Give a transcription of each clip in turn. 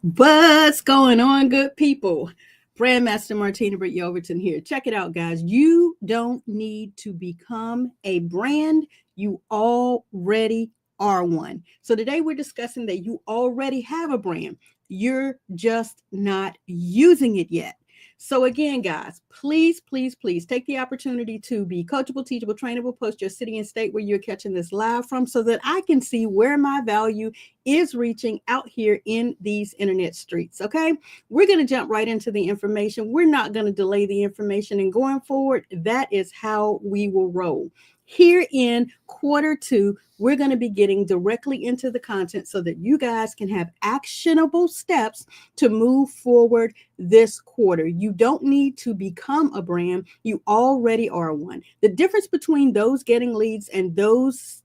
What's going on, good people? Brandmaster Martina, Britt, Yelverton here. Check it out, guys. You don't need to become a brand. You already are one. So today we're discussing that you already have a brand. You're just not using it yet. So again, guys, please take the opportunity to be coachable, teachable, trainable. Post your city and state where you're catching this live from so that I can see where my value is reaching out here in these internet streets. Okay, we're going to jump right into the information. We're not going to delay the information, and going forward, that is how we will roll. Here in quarter two, we're going to be getting directly into the content so that you guys can have actionable steps to move forward this quarter. You don't need to become a brand, you already are one. The difference between those getting leads and those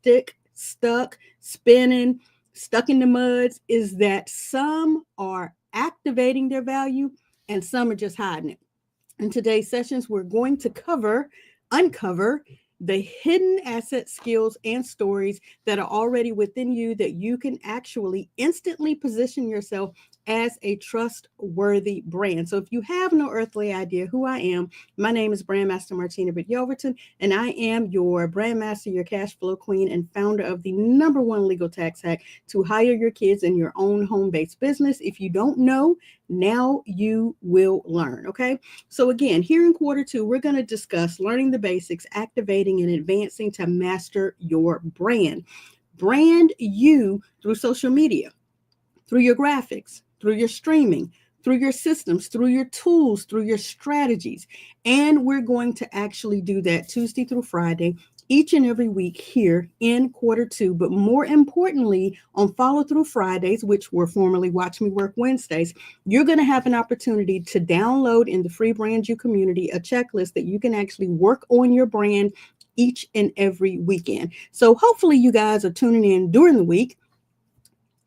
stuck, spinning, stuck in the muds is that some are activating their value and some are just hiding it. In today's sessions, we're going to uncover the hidden asset skills and stories that are already within you that you can actually instantly position yourself as a trustworthy brand. So if you have no earthly idea who I am, my name is Brandmaster Martina Britt Yelverton, and I am your Brandmaster, your cash flow queen, and founder of the number one legal tax hack to hire your kids in your own home-based business. If you don't know, now you will learn, okay? So again, here in quarter two, we're going to discuss learning the basics, activating and advancing to master your brand. Brand you through social media, through your graphics, through your streaming, through your systems, through your tools, through your strategies. And we're going to actually do that Tuesday through Friday, each and every week here in quarter two. But more importantly, on Follow Through Fridays, which were formerly Watch Me Work Wednesdays, you're going to have an opportunity to download in the free BrandYOU community a checklist that you can actually work on your brand each and every weekend. So hopefully you guys are tuning in during the week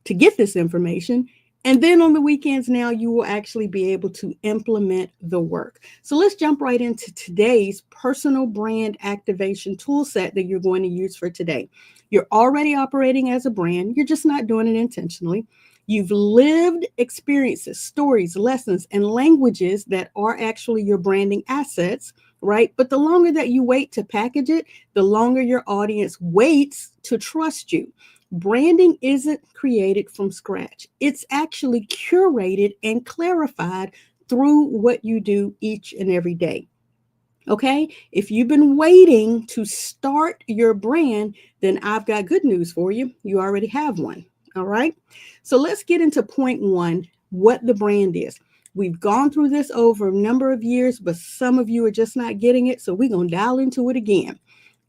to get this information. And then on the weekends now, you will actually be able to implement the work. So let's jump right into today's personal brand activation tool set that you're going to use for today. You're already operating as a brand. You're just not doing it intentionally. You've lived experiences, stories, lessons, and languages that are actually your branding assets, right? But the longer that you wait to package it, the longer your audience waits to trust you. Branding isn't created from scratch. It's actually curated and clarified through what you do each and every day. Okay, if you've been waiting to start your brand, then I've got good news for you. You already have one. All right, so let's get into point one, what the brand is. We've gone through this over a number of years, but some of you are just not getting it. So we're going to dial into it again.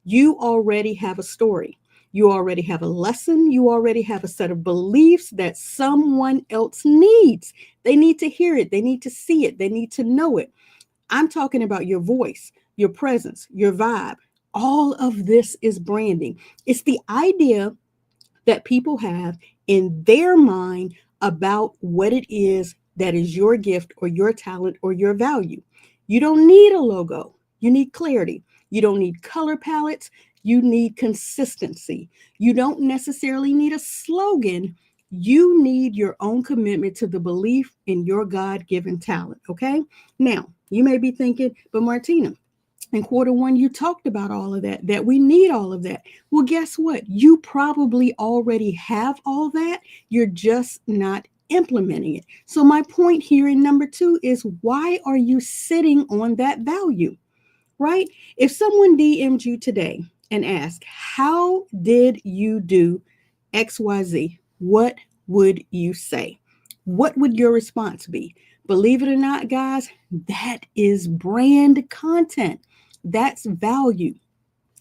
You already have a story. You already have a lesson. You already have a set of beliefs that someone else needs. They need to hear it. They need to see it. They need to know it. I'm talking about your voice, your presence, your vibe. All of this is branding. It's the idea that people have in their mind about what it is that is your gift or your talent or your value. You don't need a logo. You need clarity. You don't need color palettes. You need consistency. You don't necessarily need a slogan. You need your own commitment to the belief in your God-given talent, okay? Now, you may be thinking, but Martina, in quarter one, you talked about all of that we need all of that. Well, guess what? You probably already have all that. You're just not implementing it. So my point here in number two is, why are you sitting on that value, right? If someone DM'd you today and asked, how did you do XYZ? What would you say? What would your response be? Believe it or not, guys, that is brand content. That's value.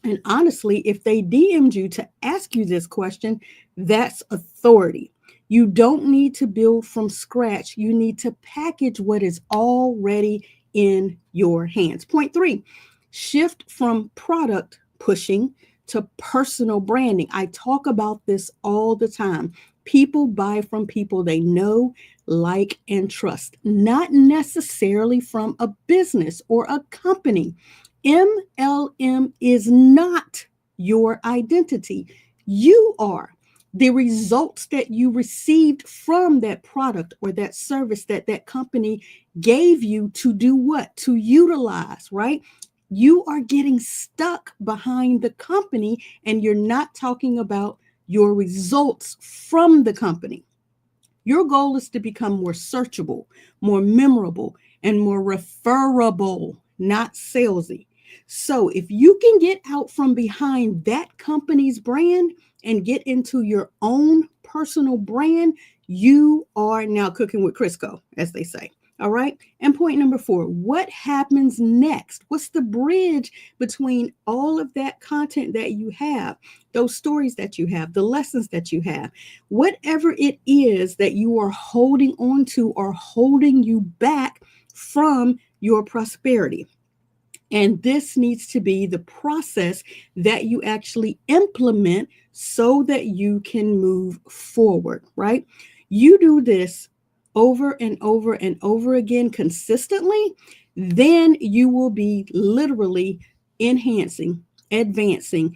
And honestly, if they DM'd you to ask you this question, that's authority. You don't need to build from scratch. You need to package what is already in your hands. Point three, shift from product pushing to personal branding. I talk about this all the time. People buy from people they know, like, and trust, not necessarily from a business or a company. MLM is not your identity. You are. the results that you received from that product or that service that that company gave you to do what? To utilize, right? You are getting stuck behind the company and you're not talking about your results from the company. Your goal is to become more searchable, more memorable, and more referable, not salesy. So if you can get out from behind that company's brand and get into your own personal brand, you are now cooking with Crisco, as they say. All right. And point number 4, what happens next? What's the bridge between all of that content that you have, those stories that you have, the lessons that you have? Whatever it is that you are holding on to or holding you back from your prosperity. And this needs to be the process that you actually implement so that you can move forward, right? You do this over and over and over again consistently, then you will be literally enhancing, advancing,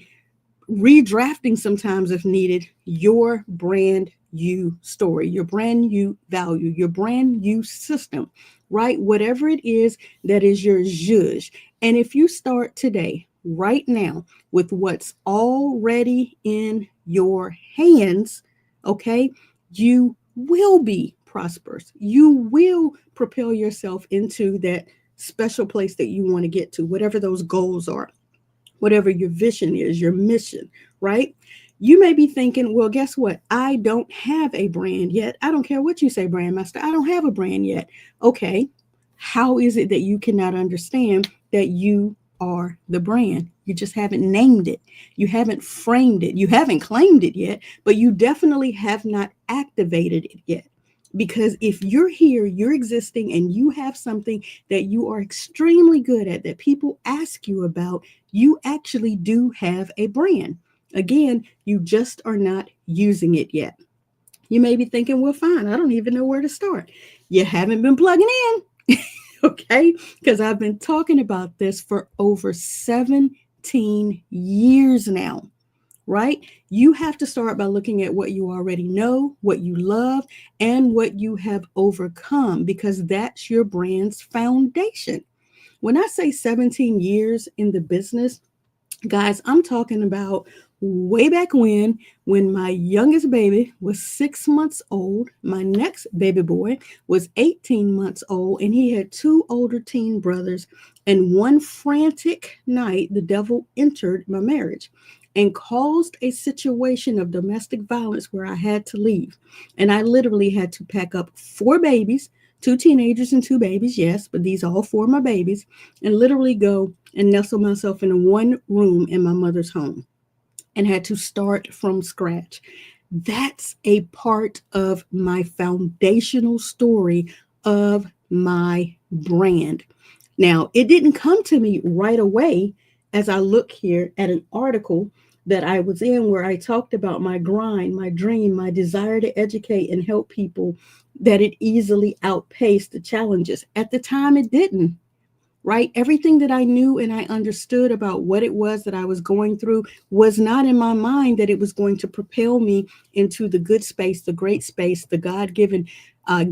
redrafting sometimes if needed, your brand you story, your brand you value, your brand you system, right? Whatever it is that is your zhuzh. And if you start today, right now, with what's already in your hands, okay, you will be prosperous. You will propel yourself into that special place that you want to get to, whatever those goals are, whatever your vision is, your mission, right? You may be thinking, well, guess what? I don't have a brand yet. I don't care what you say, brand master. I don't have a brand yet. Okay. How is it that you cannot understand that you are the brand? You just haven't named it. You haven't framed it. You haven't claimed it yet, but you definitely have not activated it yet. Because if you're here, you're existing, and you have something that you are extremely good at that people ask you about, you actually do have a brand. Again, you just are not using it yet. You may be thinking, well, fine, I don't even know where to start. You haven't been plugging in, okay? Because I've been talking about this for over 17 years now, right? You have to start by looking at what you already know, what you love, and what you have overcome, because that's your brand's foundation. When I say 17 years in the business, guys, I'm talking about way back when my youngest baby was 6 months old, my next baby boy was 18 months old, and he had 2 older teen brothers. And one frantic night, the devil entered my marriage and caused a situation of domestic violence where I had to leave. And I literally had to pack up 4 babies, 2 teenagers and 2 babies, yes, but these are all 4 of my babies, and literally go and nestle myself in a one room in my mother's home and had to start from scratch. That's a part of my foundational story of my brand. Now, it didn't come to me right away as I look here at an article that I was in where I talked about my grind, my dream, my desire to educate and help people, that it easily outpaced the challenges. At the time, it didn't, right? Everything that I knew and I understood about what it was that I was going through was not in my mind that it was going to propel me into the good space, the great space, the God-given,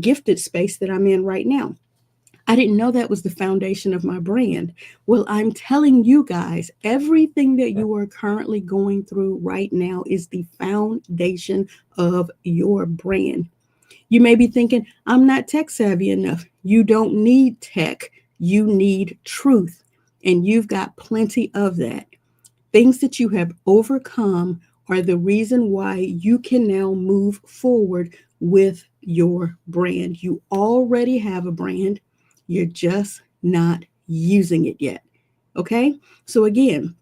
gifted space that I'm in right now. I didn't know that was the foundation of my brand. Well, I'm telling you guys, everything that you are currently going through right now is the foundation of your brand. You may be thinking, I'm not tech savvy enough. You don't need tech. You need truth. And you've got plenty of that. Things that you have overcome are the reason why you can now move forward with your brand. You already have a brand. You're just not using it yet. Okay? So again,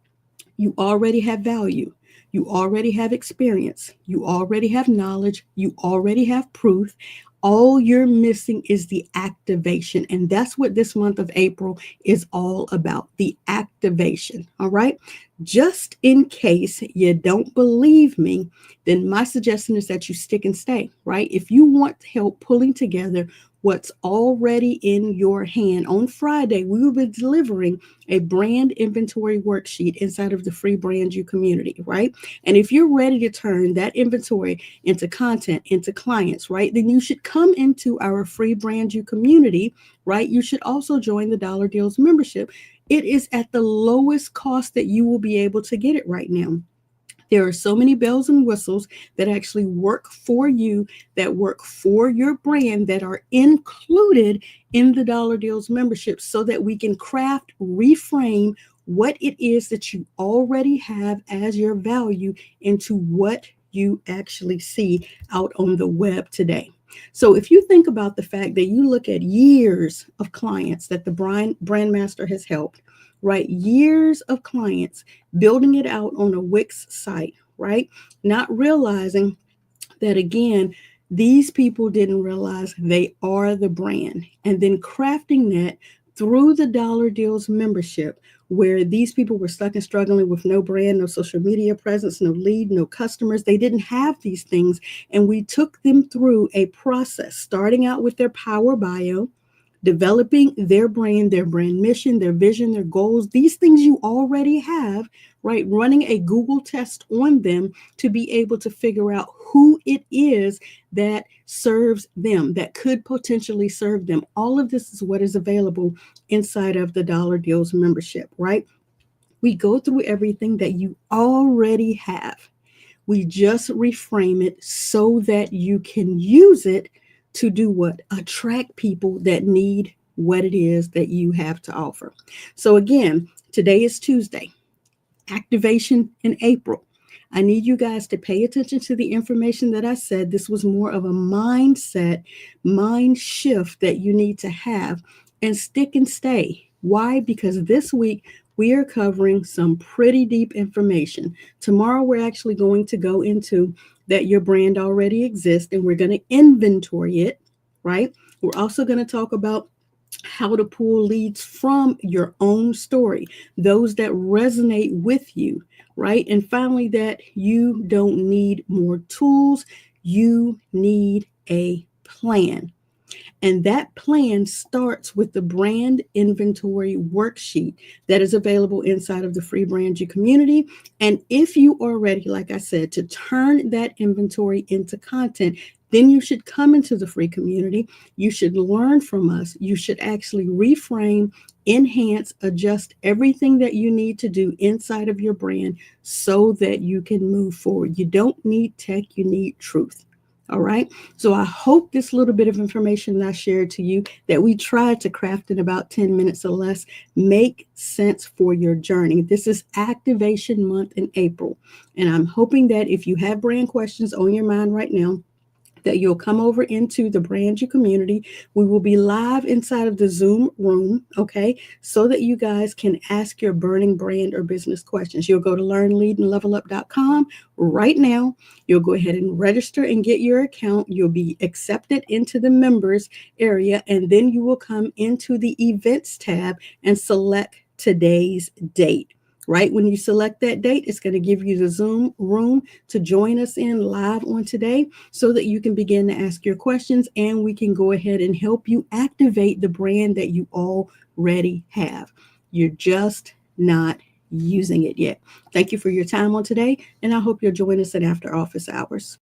you already have value. You already have experience. You already have knowledge. You already have proof. All you're missing is the activation. And that's what this month of April is all about, the activation. All right. Just in case you don't believe me, then my suggestion is that you stick and stay, right? If you want help pulling together what's already in your hand. On Friday, we will be delivering a brand inventory worksheet inside of the free BrandYOU community, right? And if you're ready to turn that inventory into content, into clients, right, then you should come into our free BrandYOU community, right? You should also join the Dollar Deals membership. It is at the lowest cost that you will be able to get it right now. There are so many bells and whistles that actually work for you, that work for your brand, that are included in the Dollar Deals membership so that we can craft, reframe what it is that you already have as your value into what you actually see out on the web today. So if you think about the fact that you look at years of clients that the brand master has helped, right? Years of clients building it out on a Wix site, right? Not realizing that, again, these people didn't realize they are the brand, and then crafting that through the Dollar Deals membership, where these people were stuck and struggling with no brand, no social media presence, no lead, no customers. They didn't have these things. And we took them through a process, starting out with their power bio, developing their brand mission, their vision, their goals, these things you already have, right? Running a Google test on them to be able to figure out who it is that serves them, that could potentially serve them. All of this is what is available inside of the Dollar Deals membership, right? We go through everything that you already have. We just reframe it so that you can use it to do what? Attract people that need what it is that you have to offer. So again, today is Tuesday, activation in April. I need you guys to pay attention to the information that I said. This was more of a mindset, mind shift that you need to have, and stick and stay. Why? Because this week we are covering some pretty deep information. Tomorrow we're actually going to go into that your brand already exists, and we're going to inventory it, right? We're also going to talk about how to pull leads from your own story, those that resonate with you, right? And finally, that you don't need more tools, you need a plan. And that plan starts with the brand inventory worksheet that is available inside of the free BrandYOU community. And if you are ready, like I said, to turn that inventory into content, then you should come into the free community. You should learn from us. You should actually reframe, enhance, adjust everything that you need to do inside of your brand so that you can move forward. You don't need tech, you need truth. All right. So I hope this little bit of information that I shared to you, that we tried to craft in about 10 minutes or less, make sense for your journey. This is activation month in April. And I'm hoping that if you have brand questions on your mind right now, that you'll come over into the BrandYOU community. We will be live inside of the Zoom room, okay, so that you guys can ask your burning brand or business questions. You'll go to learnleadandlevelup.com right now. You'll go ahead and register and get your account. You'll be accepted into the members area, and then you will come into the events tab and select today's date. Right when you select that date, it's going to give you the Zoom room to join us in live on today so that you can begin to ask your questions, and we can go ahead and help you activate the brand that you already have. You're just not using it yet. Thank you for your time on today, and I hope you'll join us at after office hours.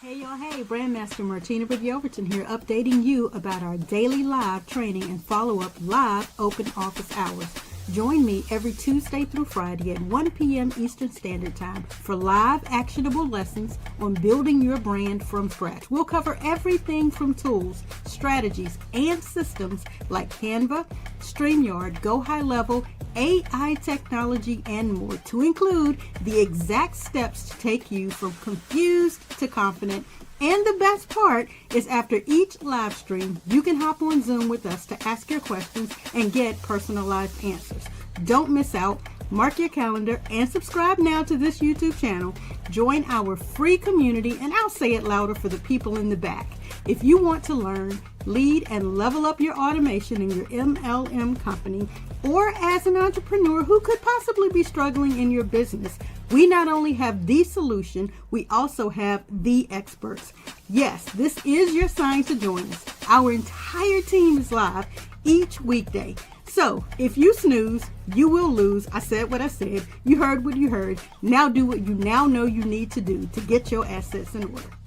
Hey y'all, hey, Brandmaster Martina Britt Yelverton here, updating you about our daily live training and follow-up live open office hours. Join me every Tuesday through Friday at 1 p.m. Eastern Standard Time for live actionable lessons on building your brand from scratch. We'll cover everything from tools, strategies, and systems like Canva, StreamYard, Go High Level, AI technology, and more, to include the exact steps to take you from confused to confident. And the best part is, after each live stream, you can hop on Zoom with us to ask your questions and get personalized answers. Don't miss out. Mark your calendar and subscribe now to this YouTube channel. Join our free community, and I'll say it louder for the people in the back. If you want to learn, lead, and level up your automation in your MLM company, or as an entrepreneur who could possibly be struggling in your business, we not only have the solution, we also have the experts. Yes, this is your sign to join us. Our entire team is live each weekday. So if you snooze, you will lose. I said what I said. You heard what you heard. Now do what you now know you need to do to get your assets in order.